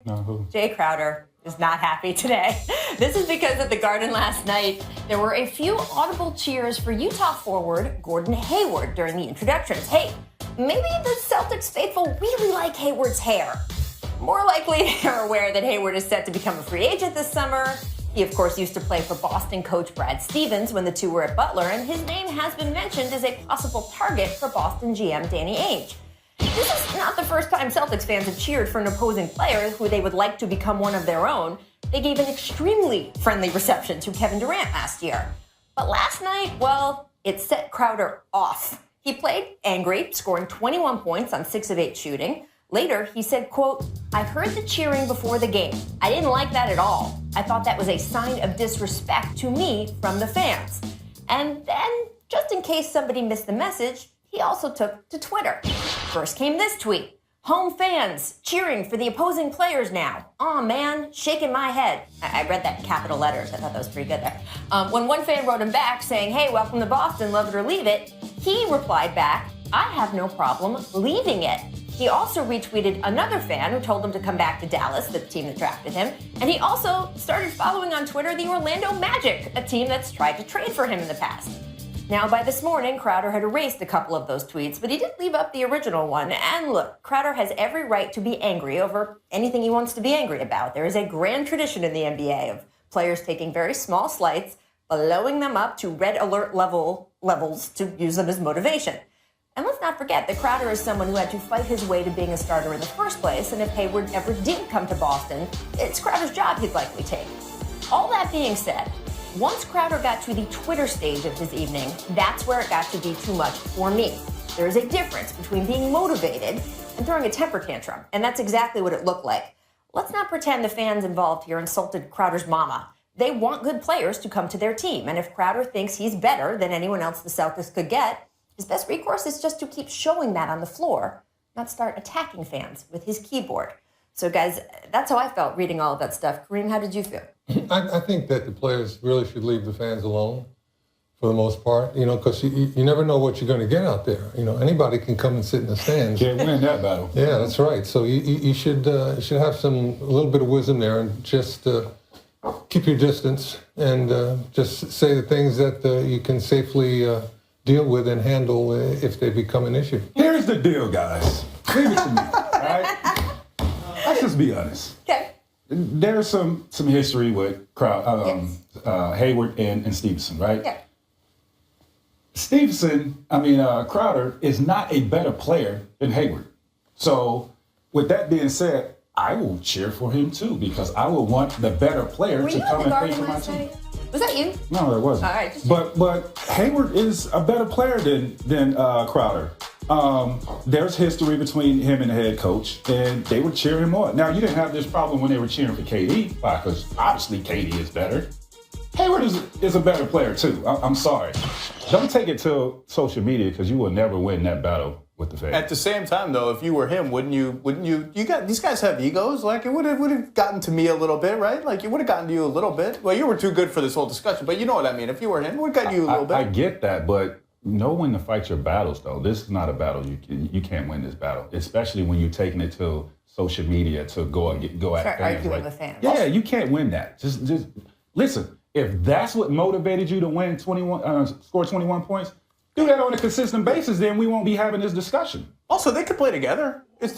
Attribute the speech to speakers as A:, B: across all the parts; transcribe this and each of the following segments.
A: No, who?
B: Jay Crowder is not happy today. This is because at the Garden last night, there were a few audible cheers for Utah forward Gordon Hayward during the introductions. Hey, maybe the Celtics faithful really like Hayward's hair. More likely, they're aware that Hayward is set to become a free agent this summer. He, of course, used to play for Boston coach Brad Stevens when the two were at Butler, and his name has been mentioned as a possible target for Boston GM Danny Ainge. This is not the first time Celtics fans have cheered for an opposing player who they would like to become one of their own. They gave an extremely friendly reception to Kevin Durant last year. But last night, well, it set Crowder off. He played angry, scoring 21 points on 6 of 8 shooting. Later, he said, quote, "I heard the cheering before the game. I didn't like that at all. I thought that was a sign of disrespect to me from the fans." And then, just in case somebody missed the message, he also took to Twitter. First came this tweet. "Home fans cheering for the opposing players now. Aw, man, shaking my head." I read that in capital letters. I thought that was pretty good there. When one fan wrote him back saying, "Hey, welcome to Boston, love it or leave it," he replied back, "I have no problem leaving it." He also retweeted another fan who told him to come back to Dallas, the team that drafted him. And he also started following on Twitter the Orlando Magic, a team that's tried to trade for him in the past. Now, by this morning, Crowder had erased a couple of those tweets, but he did leave up the original one. And look, Crowder has every right to be angry over anything he wants to be angry about. There is a grand tradition in the NBA of players taking very small slights, blowing them up to red alert levels to use them as motivation. And let's not forget that Crowder is someone who had to fight his way to being a starter in the first place, and if Hayward ever did come to Boston, it's Crowder's job he'd likely take. All that being said, once Crowder got to the Twitter stage of his evening, that's where it got to be too much for me. There is a difference between being motivated and throwing a temper tantrum, and that's exactly what it looked like. Let's not pretend the fans involved here insulted Crowder's mama. They want good players to come to their team, and if Crowder thinks he's better than anyone else the Celtics could get, his best recourse is just to keep showing that on the floor, not start attacking fans with his keyboard. So, guys, that's how I felt reading all of that stuff. Kareem, how did you feel?
C: I think that the players really should leave the fans alone for the most part, because you never know what you're going to get out there. Anybody can come and sit in the stands.
A: Can't win that battle.
C: Yeah, that's right. So you should have a little bit of wisdom there and just keep your distance and just say the things that you can safely deal with and handle if they become an issue.
A: Here's the deal, guys. Leave it to me, all right? Let's just be honest.
B: Okay.
A: There's some history with Hayward and Stevenson, right?
B: Yeah.
A: Crowder is not a better player than Hayward. So, with that being said, I will cheer for him too because I will want the better player to come and play for my team.
B: Was that you?
A: No, it wasn't.
B: All right.
A: But Hayward is a better player than Crowder. There's history between him and the head coach, and they would cheer him on. Now, you didn't have this problem when they were cheering for KD, because obviously KD is better. Hayward is a better player too. I'm sorry. Don't take it to social media because you will never win that battle with the fans.
D: At the same time, though, if you were him, wouldn't you? These guys have egos. Like, it would have gotten to me a little bit, right? Like, it would have gotten to you a little bit. Well, you were too good for this whole discussion, but you know what I mean. If you were him, it would have gotten you a little bit.
A: I get that, but know when to fight your battles, though. This is not a battle. You can't win this battle, especially when you're taking it to social media to go at
B: Start
A: fans.
B: arguing with fans.
A: Yeah, you can't win that. Just listen. If that's what motivated you to win score 21 points, do that on a consistent basis. Then we won't be having this discussion.
D: Also, they could play together. It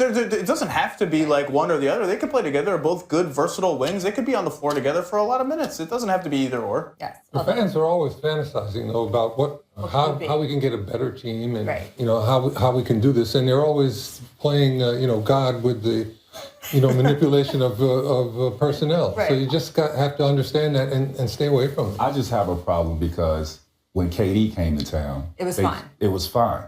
D: doesn't have to be like one or the other. They could play together. They're both good, versatile wings. They could be on the floor together for a lot of minutes. It doesn't have to be either or.
B: Yes.
C: The fans are always fantasizing about how we can get a better team and
B: right.
C: How we can do this, and they're always playing God with the manipulation of personnel.
B: Right.
C: So you just have to understand that and stay away from it.
A: I just have a problem because when KD came to town,
B: it was fine.
A: It was fine.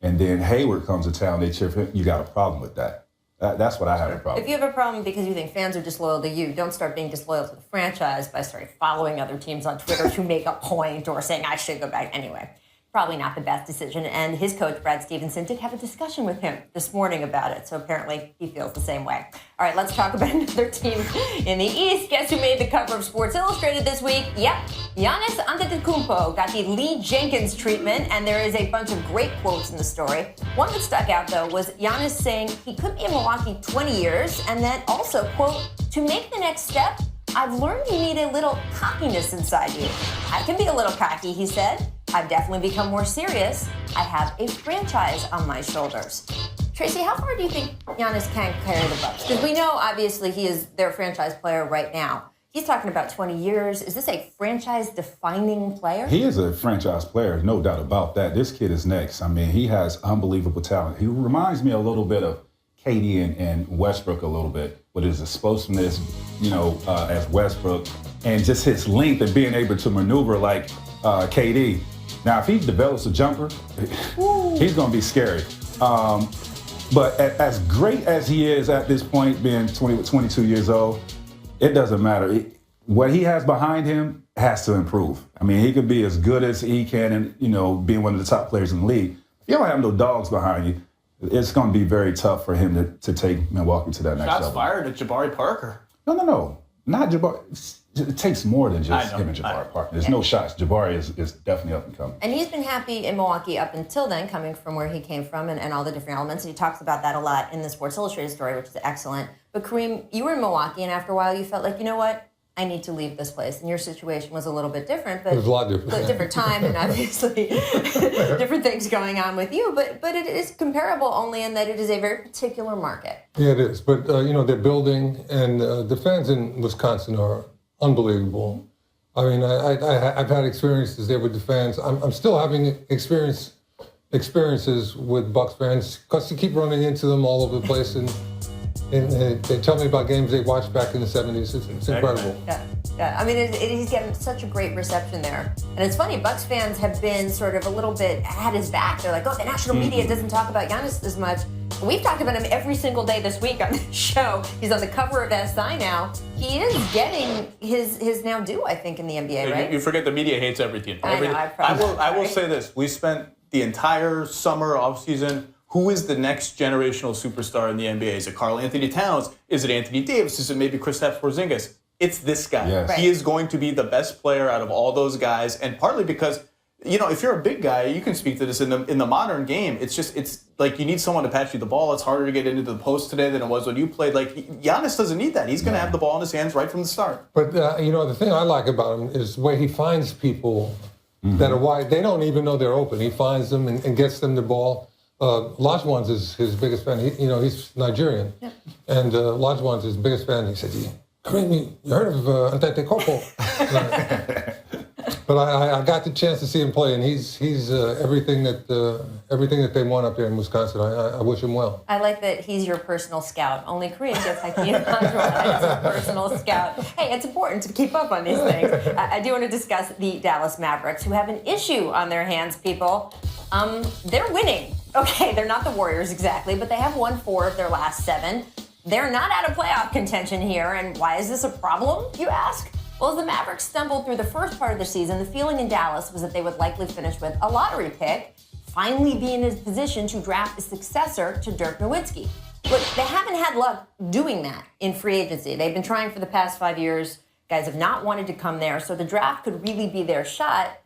A: And then Hayward comes to town, they cheer for him. You got a problem with that. That's what I have a problem with.
B: If you have a problem because you think fans are disloyal to you, don't start being disloyal to the franchise by starting following other teams on Twitter to make a point or saying I should go back. Anyway, probably not the best decision. And his coach, Brad Stevenson, did have a discussion with him this morning about it. So apparently he feels the same way. All right, let's talk about another team in the East. Guess who made the cover of Sports Illustrated this week? Yep, Giannis Antetokounmpo got the Lee Jenkins treatment, and there is a bunch of great quotes in the story. One that stuck out, though, was Giannis saying he could be in Milwaukee 20 years, and then also, quote, to make the next step, I've learned you need a little cockiness inside you. I can be a little cocky, he said. I've definitely become more serious. I have a franchise on my shoulders. Tracy, how far do you think Giannis can carry the Bucks? Because we know, obviously, he is their franchise player right now. He's talking about 20 years. Is this a franchise-defining player?
A: He is a franchise player, no doubt about that. This kid is next. I mean, he has unbelievable talent. He reminds me a little bit of KD and Westbrook a little bit, with his explosiveness, as Westbrook, and just his length and being able to maneuver like KD. Now, if he develops a jumper, he's going to be scary. But as great as he is at this point, being 22 years old, it doesn't matter. What he has behind him has to improve. I mean, he could be as good as he can and, being one of the top players in the league. If you don't have no dogs behind you, it's going to be very tough for him to take Milwaukee to that next level.
D: Shots fired at Jabari Parker.
A: No. Not Jabari. It takes more than just him and Jabari Parker. There's no shots. Jabari is definitely up and coming.
B: And he's been happy in Milwaukee up until then, coming from where he came from and all the different elements. And he talks about that a lot in the Sports Illustrated story, which is excellent. But Kareem, you were in Milwaukee, and after a while you felt like, you know what? I need to leave this place. And your situation was a little bit different. But
C: it was a lot different.
B: But different time and obviously different things going on with you. But it is comparable only in that it is a very particular market.
C: Yeah, it is. But, they're building, and the fans in Wisconsin are unbelievable. I mean, I've had experiences there with the fans. I'm still having experiences with Bucks fans because you keep running into them all over the place, and they tell me about games they watched back in the 70s. It's incredible.
B: Yeah. I mean, he's getting such a great reception there. And it's funny, Bucks fans have been sort of a little bit at his back. They're like, the national media doesn't talk about Giannis as much. We've talked about him every single day this week on the show. He's on the cover of SI now. He is getting his now due, I think, in the NBA, right?
D: You forget the media hates everything.
B: I
D: will say this. We spent the entire summer offseason. Who is the next generational superstar in the NBA? Is it Karl Anthony Towns? Is it Anthony Davis? Is it maybe Kristaps Porzingis? It's this guy.
A: Yes.
B: Right.
D: He is going to be the best player out of all those guys, and partly because, if you're a big guy, you can speak to this in the modern game. It's like you need someone to pass you the ball. It's harder to get into the post today than it was when you played. Like, Giannis doesn't need that. He's going to have the ball in his hands right from the start.
C: But, the thing I like about him is the way he finds people that are wide. They don't even know they're open. He finds them and gets them the ball. Olajuwon's is his biggest fan. He's Nigerian. Yep. And Olajuwon's his biggest fan. He said, Kareem, you heard of Antetokounmpo? But I got the chance to see him play, and he's everything that they want up there in Wisconsin. I wish him well.
B: I like that he's your personal scout. Only Kareem gets Hakeem Olajuwon as a personal scout. Hey, it's important to keep up on these things. I do want to discuss the Dallas Mavericks, who have an issue on their hands, people. They're winning. Okay, they're not the Warriors exactly, but they have won 4 of their last 7. They're not out of playoff contention here, and why is this a problem, you ask? Well, as the Mavericks stumbled through the first part of the season, the feeling in Dallas was that they would likely finish with a lottery pick, finally be in a position to draft a successor to Dirk Nowitzki. But they haven't had luck doing that in free agency. They've been trying for the past 5 years. Guys have not wanted to come there, so the draft could really be their shot.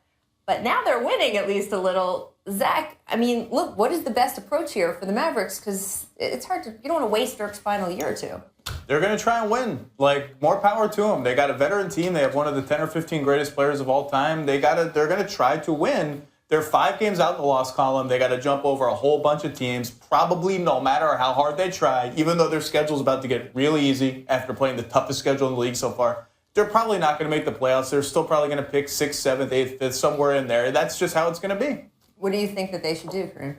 B: But now they're winning at least a little. Zach, I mean, look, what is the best approach here for the Mavericks? Because it's hard to, you don't want to waste Dirk's final year or two.
D: They're going to try and win. Like, more power to them. They got a veteran team. They have one of the 10 or 15 greatest players of all time. They're going to try to win. They're 5 games out in the loss column. They got to jump over a whole bunch of teams, probably no matter how hard they try, even though their schedule's about to get really easy after playing the toughest schedule in the league so far. They're probably not going to make the playoffs. They're still probably going to pick 6th, 7th, 8th, 5th, somewhere in there. That's just how it's going to be.
B: What do you think that they should do, Kareem?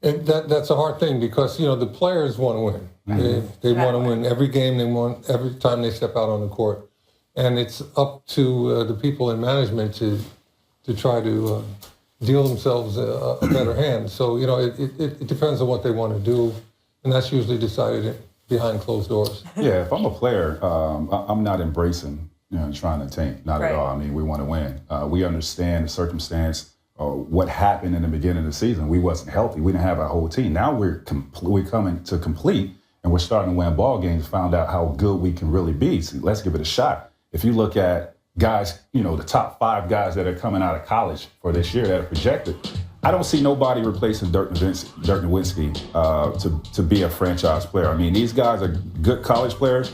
C: That's a hard thing because, the players want to win. Mm-hmm. They want to win every game. They want every time they step out on the court. And it's up to the people in management to try to deal themselves a better hand. So, it depends on what they want to do. And that's usually decided behind closed doors.
A: Yeah, if I'm a player, I'm not embracing, trying to tank. Not at all. I mean, we want to win. We understand the circumstance what happened in the beginning of the season. We wasn't healthy. We didn't have our whole team. Now we're coming to complete, and we're starting to win ball games. Found out how good we can really be. So let's give it a shot. If you look at guys, the top 5 guys that are coming out of college for this year that are projected, I don't see nobody replacing Dirk Nowitzki to be a franchise player. I mean, these guys are good college players,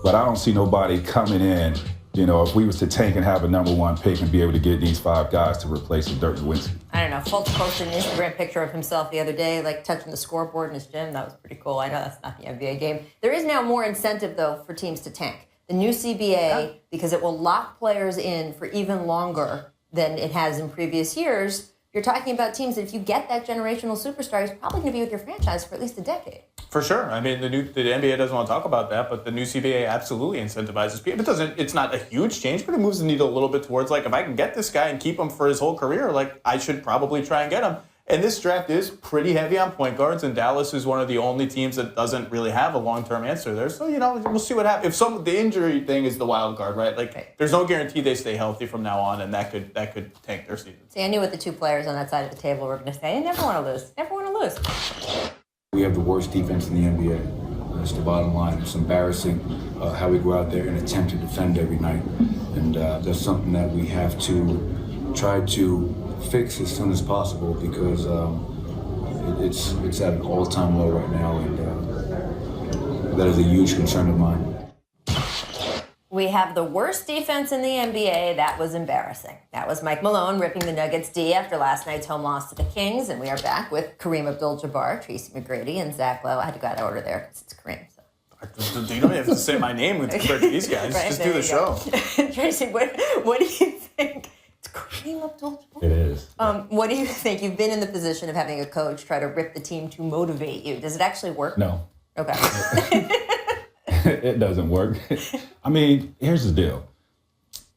A: but I don't see nobody coming in. If we was to tank and have a number 1 pick and be able to get these 5 guys to replace Dirk Nowitzki.
B: I don't know. Fultz posted an Instagram picture of himself the other day, like touching the scoreboard in his gym. That was pretty cool. I know that's not the NBA game. There is now more incentive, though, for teams to tank. The new CBA, because it will lock players in for even longer than it has in previous years. You're talking about teams that if you get that generational superstar, he's probably going to be with your franchise for at least a decade. For
D: sure. I mean, the NBA doesn't want to talk about that, but the new CBA absolutely incentivizes people. It's not a huge change, but it moves the needle a little bit towards, like, if I can get this guy and keep him for his whole career, like, I should probably try and get him. And this draft is pretty heavy on point guards, and Dallas is one of the only teams that doesn't really have a long-term answer there. So, we'll see what happens. If the injury thing is the wild card, right? Like, there's no guarantee they stay healthy from now on, and that could tank their season.
B: See, I knew what the 2 players on that side of the table were going to say. I never want to lose. Never want to lose.
E: We have the worst defense in the NBA. That's the bottom line. It's embarrassing how we go out there and attempt to defend every night. And that's something that we have to try to fix as soon as possible because it's at an all-time low right now, and that is a huge concern of mine.
B: We have the worst defense in the NBA. That was embarrassing. That was Mike Malone ripping the Nuggets D after last night's home loss to the Kings. And we are back with Kareem Abdul-Jabbar, Tracy McGrady, and Zach Lowe. I had to go out of order there because it's Kareem. So.
D: You don't have to say my name compared to these guys.
B: Right,
D: just do the show.
B: Tracy, what do you think? It's Kareem Abdul-Jabbar.
A: It is.
B: What do you think? You've been in the position of having a coach try to rip the team to motivate you. Does it actually work?
A: No.
B: Okay.
A: It doesn't work. I mean, here's the deal.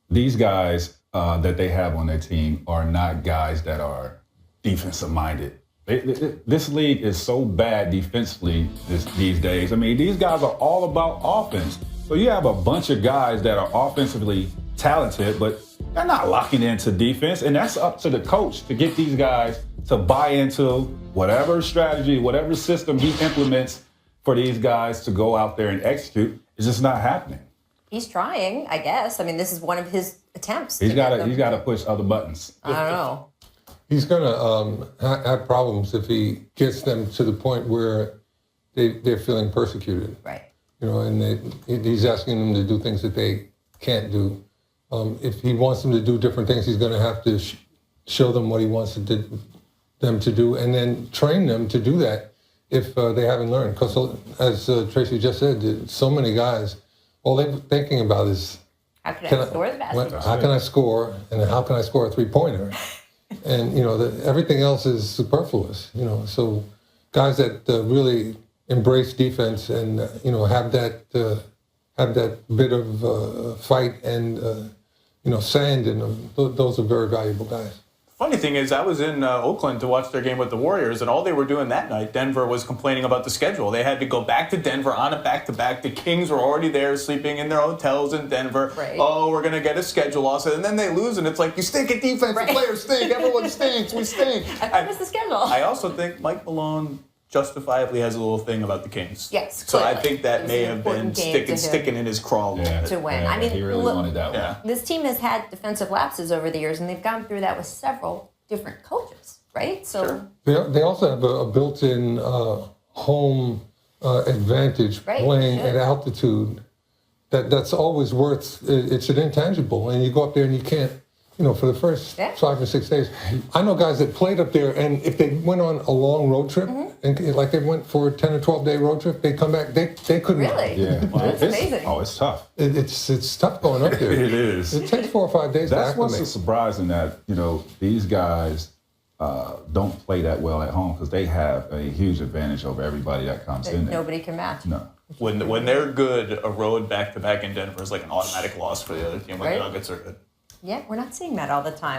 A: These guys that they have on their team are not guys that are defensive minded. This league is so bad defensively these days. I mean, these guys are all about offense. So you have a bunch of guys that are offensively talented, but they're not locking into defense. And that's up to the coach to get these guys to buy into whatever strategy, whatever system he implements for these guys to go out there and execute. It's just not happening.
B: He's trying, I guess. I mean, this is one of his attempts.
A: He's got to push other buttons.
B: I don't know.
C: He's going to have problems if he gets them to the point where they're feeling persecuted.
B: Right.
C: And he's asking them to do things that they can't do. If he wants them to do different things, he's going to have to show them what he wants them to do and then train them to do that if they haven't learned. Because as Tracy just said, so many guys, all they're thinking about is,
B: how can I score the basketball?
C: How can I score, and how can I score a three-pointer? And, everything else is superfluous, So guys that really embrace defense and, have that bit of fight and, sand in them, those are very valuable guys.
D: Funny thing is, I was in Oakland to watch their game with the Warriors, and all they were doing that night, Denver was complaining about the schedule. They had to go back to Denver on a back-to-back. The Kings were already there sleeping in their hotels in Denver.
B: Right.
D: Oh, we're going to get a schedule loss. And then they lose, and it's like, you stink at defense. Right. The players stink. Everyone stinks. We stink.
B: I missed the schedule.
D: I also think Mike Malone justifiably has a little thing about the Kings.
B: Yes,
D: so
B: clearly.
D: I think that may have been sticking in his craw a little bit.
B: To win.
A: Yeah,
B: I mean,
A: he really wanted that one.
B: This team has had defensive lapses over the years, and they've gone through that with several different coaches, right? So
C: they also have a built-in home advantage playing at altitude. That's always worth. It's an intangible, and you go up there and you can't. For the first 5 or 6 days, I know guys that played up there, and if they went on a long road trip, and like they went for a 10 or 12-day road trip, they come back, they couldn't.
B: Really?
A: Yeah.
B: That's amazing.
A: Oh, it's tough.
C: It's tough going up there.
A: It is.
C: It takes 4 or 5 days to
A: That's
C: acclimate.
A: what's so surprising that, these guys don't play that well at home because they have a huge advantage over everybody that comes in there.
B: Nobody can match.
A: No.
D: When they're good, a road back-to-back in Denver is like an automatic loss for the other team when the Nuggets are good.
B: Yeah, we're not seeing that all the time.